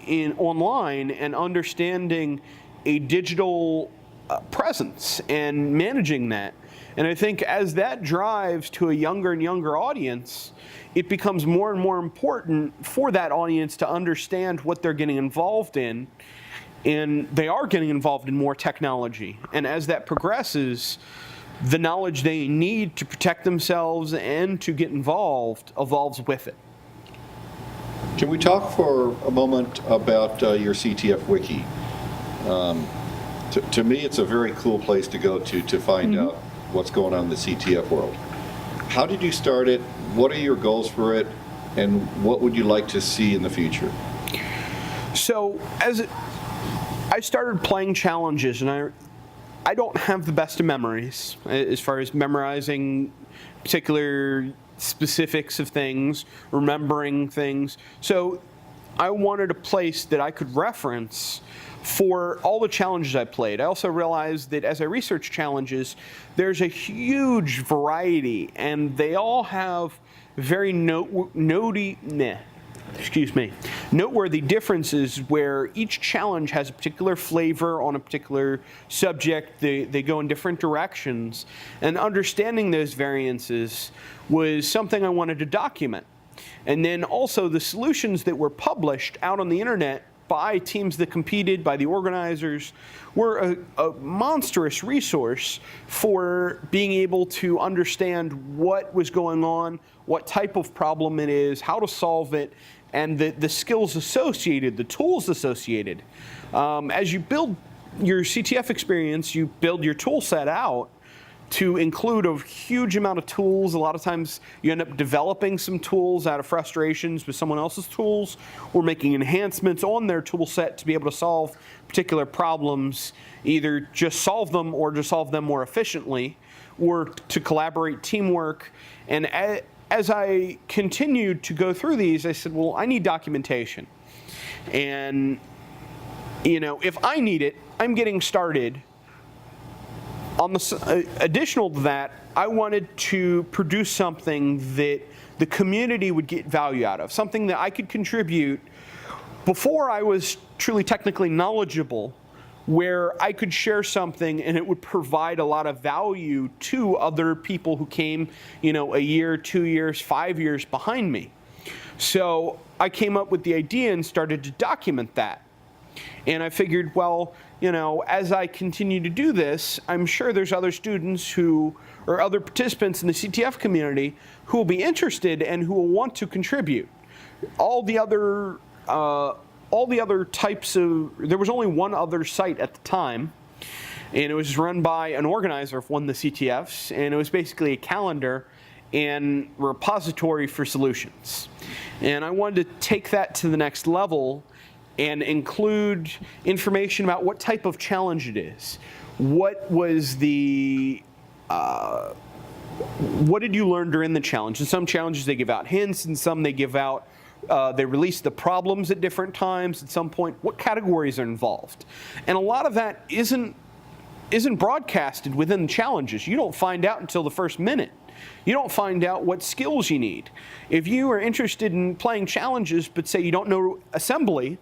in online and understanding a digital presence and managing that. And I think as that drives to a younger and younger audience, it becomes more and more important for that audience to understand what they're getting involved in. And they are getting involved in more technology. And as that progresses, the knowledge they need to protect themselves and to get involved evolves with it. Can we talk for a moment about your CTF wiki? To me, it's a very cool place to go to find out what's going on in the CTF world. How did you start it? What are your goals for it? And what would you like to see in the future? So I started playing challenges, and I don't have the best of memories as far as memorizing particular specifics of things, remembering things. So I wanted a place that I could reference for all the challenges I played. I also realized that as I research challenges, there's a huge variety, and they all have very noteworthy differences where each challenge has a particular flavor on a particular subject. They go in different directions, and understanding those variances was something I wanted to document. And then also the solutions that were published out on the internet by teams that competed, by the organizers, were a monstrous resource for being able to understand what was going on, what type of problem it is, how to solve it, and the skills associated, the tools associated. As you build your CTF experience, you build your tool set out to include a huge amount of tools. A lot of times you end up developing some tools out of frustrations with someone else's tools, or making enhancements on their tool set to be able to solve particular problems, either just solve them or to solve them more efficiently, or to collaborate teamwork. And as I continued to go through these, I said, well, I need documentation. And, you know, if I need it, I'm getting started. Additional to that, I wanted to produce something that the community would get value out of, something that I could contribute before I was truly technically knowledgeable, where I could share something and it would provide a lot of value to other people who came, you know, a year, 2 years, 5 years behind me. So I came up with the idea and started to document that. And I figured, well, you know, as I continue to do this, I'm sure there's other students who, or other participants in the CTF community who will be interested and who will want to contribute. All the other types of, there was only one other site at the time, and it was run by an organizer of one of the CTFs, and it was basically a calendar and repository for solutions. And I wanted to take that to the next level and include information about what type of challenge it is. What was the, what did you learn during the challenge? In some challenges they give out hints, and some they give out, they release the problems at different times. At some point, what categories are involved? And a lot of that isn't broadcasted within the challenges. You don't find out until the first minute. You don't find out what skills you need. If you are interested in playing challenges, but say you don't know assembly,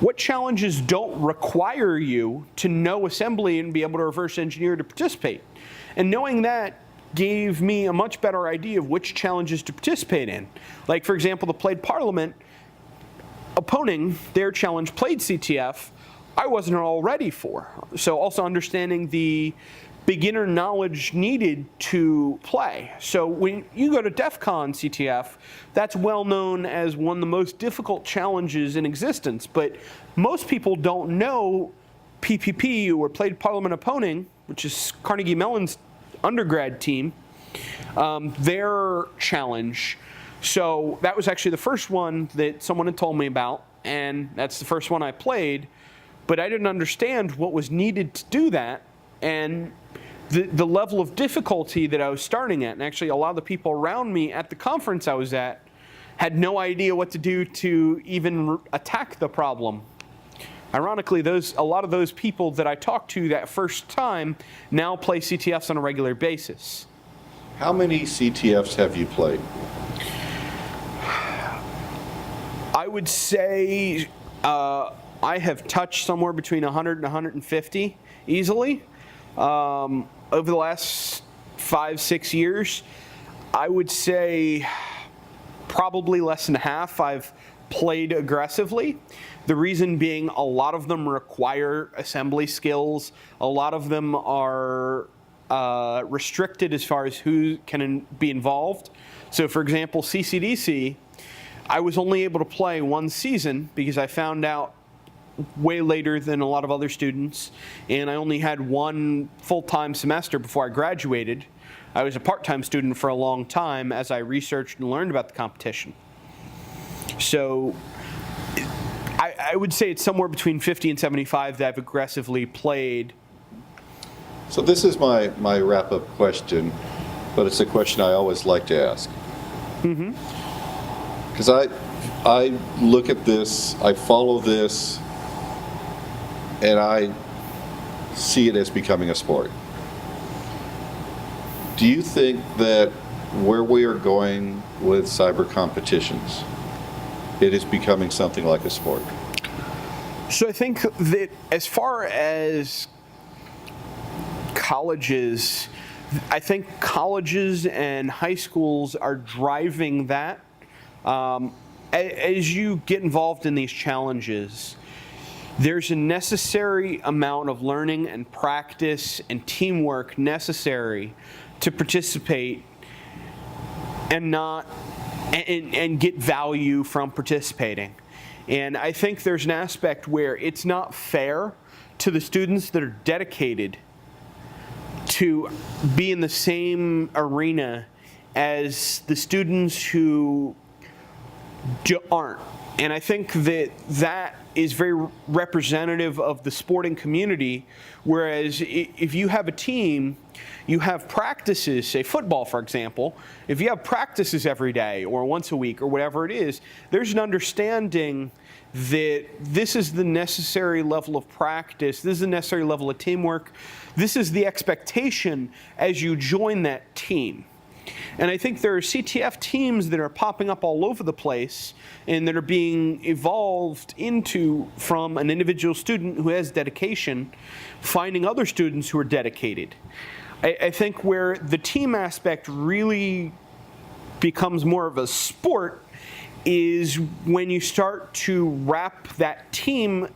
what challenges don't require you to know assembly and be able to reverse engineer to participate? And knowing that gave me a much better idea of which challenges to participate in. Like, for example, the Played Parliament, opponing their challenge Played CTF, I wasn't all ready for. So also understanding the beginner knowledge needed to play. So when you go to DEF CON CTF, that's well known as one of the most difficult challenges in existence, but most people don't know PPP, or Played Parliament Opponing, which is Carnegie Mellon's undergrad team, their challenge. So that was actually the first one that someone had told me about, and that's the first one I played, but I didn't understand what was needed to do that, and the level of difficulty that I was starting at. And actually a lot of the people around me at the conference I was at had no idea what to do to even attack the problem. Ironically, a lot of those people that I talked to that first time now play CTFs on a regular basis. I would say I have touched somewhere between 100 and 150 easily over the last 5-6 years. I would say probably less than half I've played aggressively. The reason being, a lot of them require assembly skills. A lot of them are restricted as far as who can be involved. So for example, CCDC, I was only able to play one season because I found out way later than a lot of other students, and I only had one full-time semester before I graduated. I was a part-time student for a long time as I researched and learned about the competition. So I would say it's somewhere between 50 and 75 that I've aggressively played. So this is my wrap-up question, but it's a question I always like to ask. Because I look at this, I follow this, and I see it as becoming a sport. Do you think that where we are going with cyber competitions, it is becoming something like a sport? So I think that as far as colleges, I think colleges and high schools are driving that. As you get involved in these challenges, there's a necessary amount of learning and practice and teamwork necessary to participate and get value from participating. And I think there's an aspect where it's not fair to the students that are dedicated to be in the same arena as the students who aren't. And I think that is very representative of the sporting community, whereas if you have a team, you have practices, say football for example, if you have practices every day or once a week or whatever it is, there's an understanding that this is the necessary level of practice, this is the necessary level of teamwork, this is the expectation as you join that team. And I think there are CTF teams that are popping up all over the place and that are being evolved into from an individual student who has dedication, finding other students who are dedicated. I think where the team aspect really becomes more of a sport is when you start to wrap that team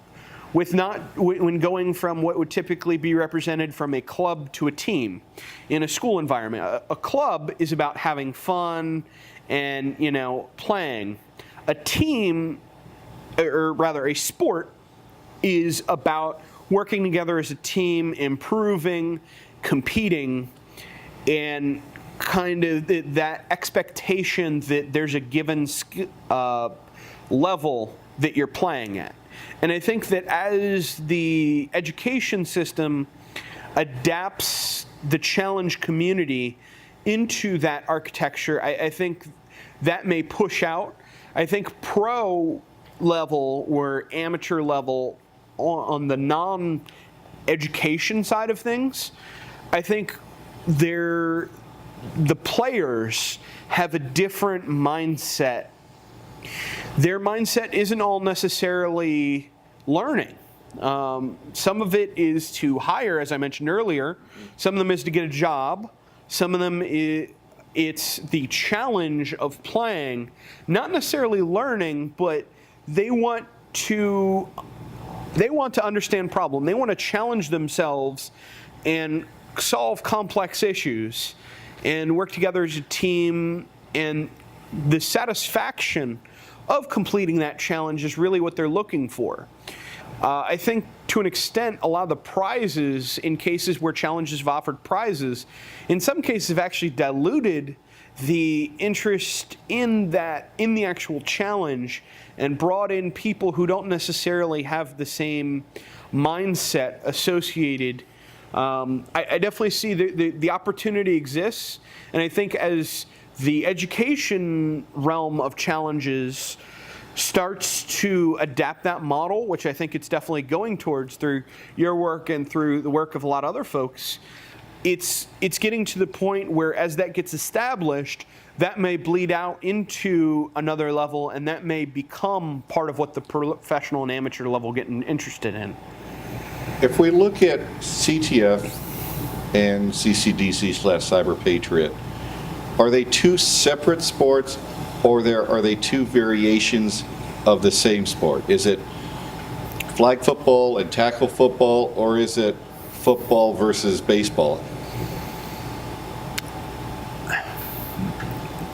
with when going from what would typically be represented from a club to a team in a school environment. A club is about having fun and, playing. A team, or rather a sport, is about working together as a team, improving, competing, and kind of that expectation that there's a given level that you're playing at. And I think that as the education system adapts the challenge community into that architecture, I think that may push out. I think pro level or amateur level on the non-education side of things, I think the players have a different mindset. Their mindset isn't all necessarily learning. Some of it is to hire, as I mentioned earlier. Some of them is to get a job. Some of them it's the challenge of playing, not necessarily learning, but they want to understand problem. They want to challenge themselves and solve complex issues and work together as a team, and the satisfaction of completing that challenge is really what they're looking for. I think to an extent, a lot of the prizes, in cases where challenges have offered prizes, in some cases have actually diluted the interest in the actual challenge and brought in people who don't necessarily have the same mindset associated. I definitely see the opportunity exists, and I think as the education realm of challenges starts to adapt that model, which I think it's definitely going towards through your work and through the work of a lot of other folks, it's getting to the point where as that gets established, that may bleed out into another level, and that may become part of what the professional and amateur level getting interested in. If we look at CTF and CCDC/Cyber Patriot, are they two separate sports, or are they two variations of the same sport? Is it flag football and tackle football, or is it football versus baseball?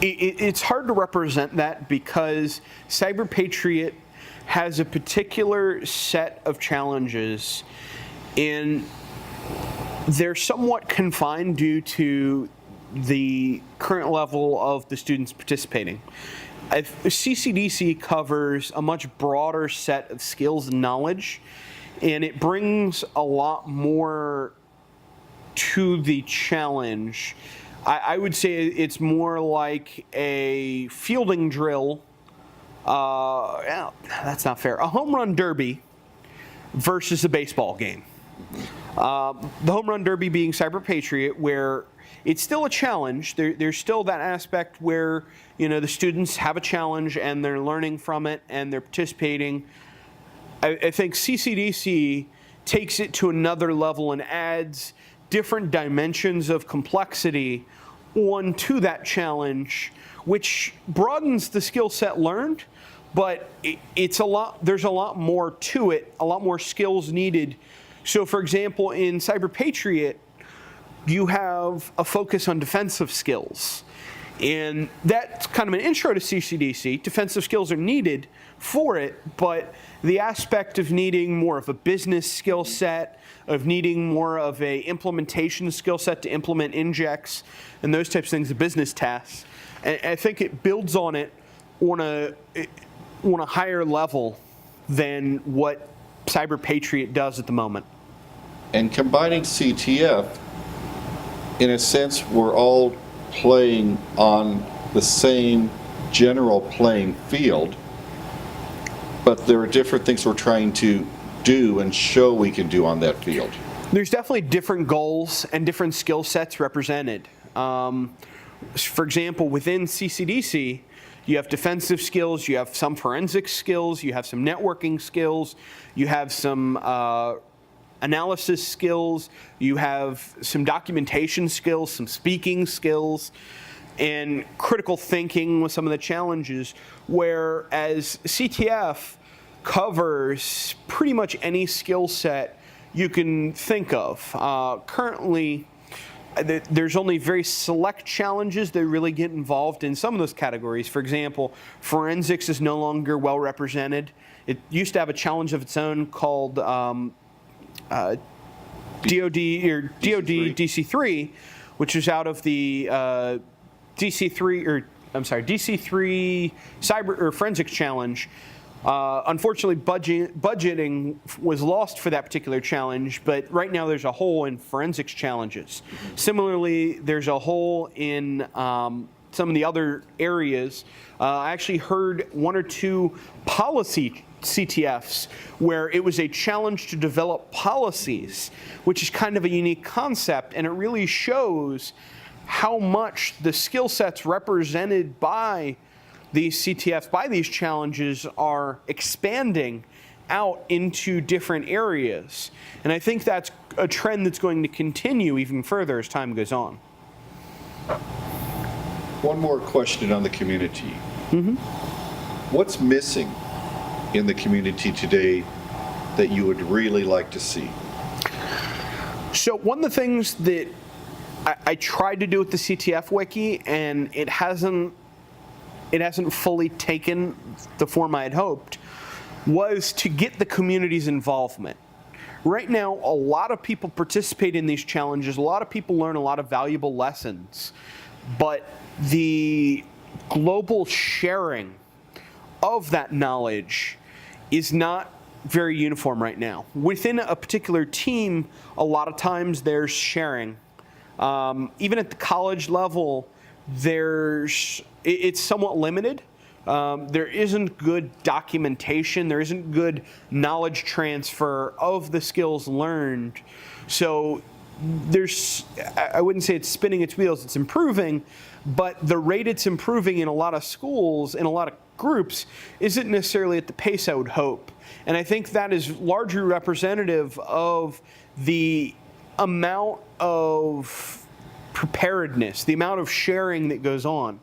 It's hard to represent that because Cyber Patriot has a particular set of challenges, and they're somewhat confined due to the current level of the students participating. CCDC covers a much broader set of skills and knowledge, and it brings a lot more to the challenge. I would say it's more like a fielding drill. That's not fair. A home run derby versus a baseball game. The home run derby being Cyber Patriot, where it's still a challenge. There's still that aspect where, you know, the students have a challenge and they're learning from it and they're participating. I think CCDC takes it to another level and adds different dimensions of complexity onto that challenge, which broadens the skill set learned, but there's a lot more to it, a lot more skills needed. So for example, in Cyber Patriot, you have a focus on defensive skills. And that's kind of an intro to CCDC. Defensive skills are needed for it, but the aspect of needing more of a business skill set, of needing more of a implementation skill set to implement injects and those types of things, the business tasks, and I think it builds on it on a higher level than what Cyber Patriot does at the moment. And combining CTF, in a sense, we're all playing on the same general playing field, but there are different things we're trying to do and show we can do on that field. There's definitely different goals and different skill sets represented. For example, within CCDC, you have defensive skills, you have some forensic skills, you have some networking skills, you have some analysis skills, you have some documentation skills, some speaking skills, and critical thinking with some of the challenges, whereas CTF covers pretty much any skill set you can think of. Currently, there's only very select challenges that really get involved in some of those categories. For example, forensics is no longer well represented. It used to have a challenge of its own called DoD DC3, which is out of the DC3 Cyber or Forensics Challenge. Unfortunately, budgeting was lost for that particular challenge, but right now there's a hole in forensics challenges. Similarly, there's a hole in some of the other areas. I actually heard one or two policy CTFs where it was a challenge to develop policies, which is kind of a unique concept, and it really shows how much the skill sets represented by these CTFs, by these challenges, are expanding out into different areas. And I think that's a trend that's going to continue even further as time goes on. One more question on the community. What's missing in the community today that you would really like to see? So one of the things that I tried to do with the CTF wiki, and it hasn't fully taken the form I had hoped, was to get the community's involvement. Right now, a lot of people participate in these challenges, a lot of people learn a lot of valuable lessons, but the global sharing of that knowledge is not very uniform right now. Within a particular team, a lot of times there's sharing. Even at the college level, it's somewhat limited. There isn't good documentation, there isn't good knowledge transfer of the skills learned. So I wouldn't say it's spinning its wheels, it's improving, but the rate it's improving in a lot of schools, in a lot of groups, isn't necessarily at the pace I would hope. And I think that is largely representative of the amount of preparedness, the amount of sharing that goes on.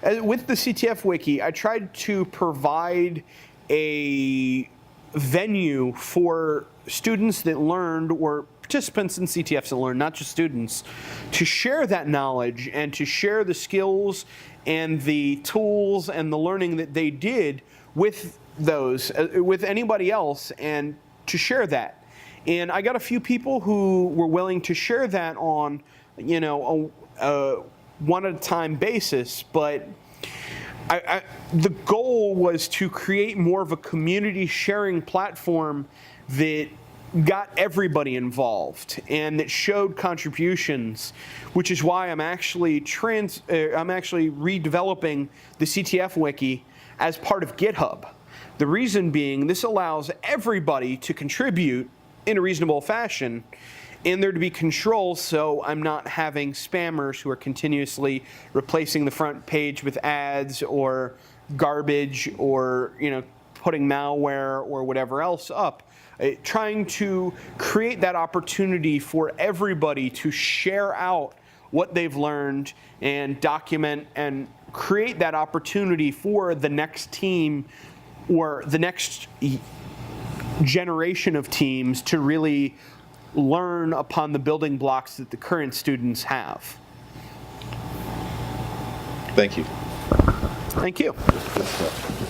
With the CTF Wiki, I tried to provide a venue for students that learned, or participants in CTFs that learned, not just students, to share that knowledge and to share the skills and the tools and the learning that they did with with anybody else, and to share that. And I got a few people who were willing to share that on, a one-at-a-time basis, but the goal was to create more of a community sharing platform that got everybody involved and that showed contributions, which is why I'm actually redeveloping the CTF Wiki as part of GitHub. The reason being, this allows everybody to contribute in a reasonable fashion, and there to be control, so I'm not having spammers who are continuously replacing the front page with ads or garbage, or putting malware or whatever else up. Trying to create that opportunity for everybody to share out what they've learned and document and create that opportunity for the next team or the next generation of teams to really learn upon the building blocks that the current students have. Thank you. Thank you. Good stuff.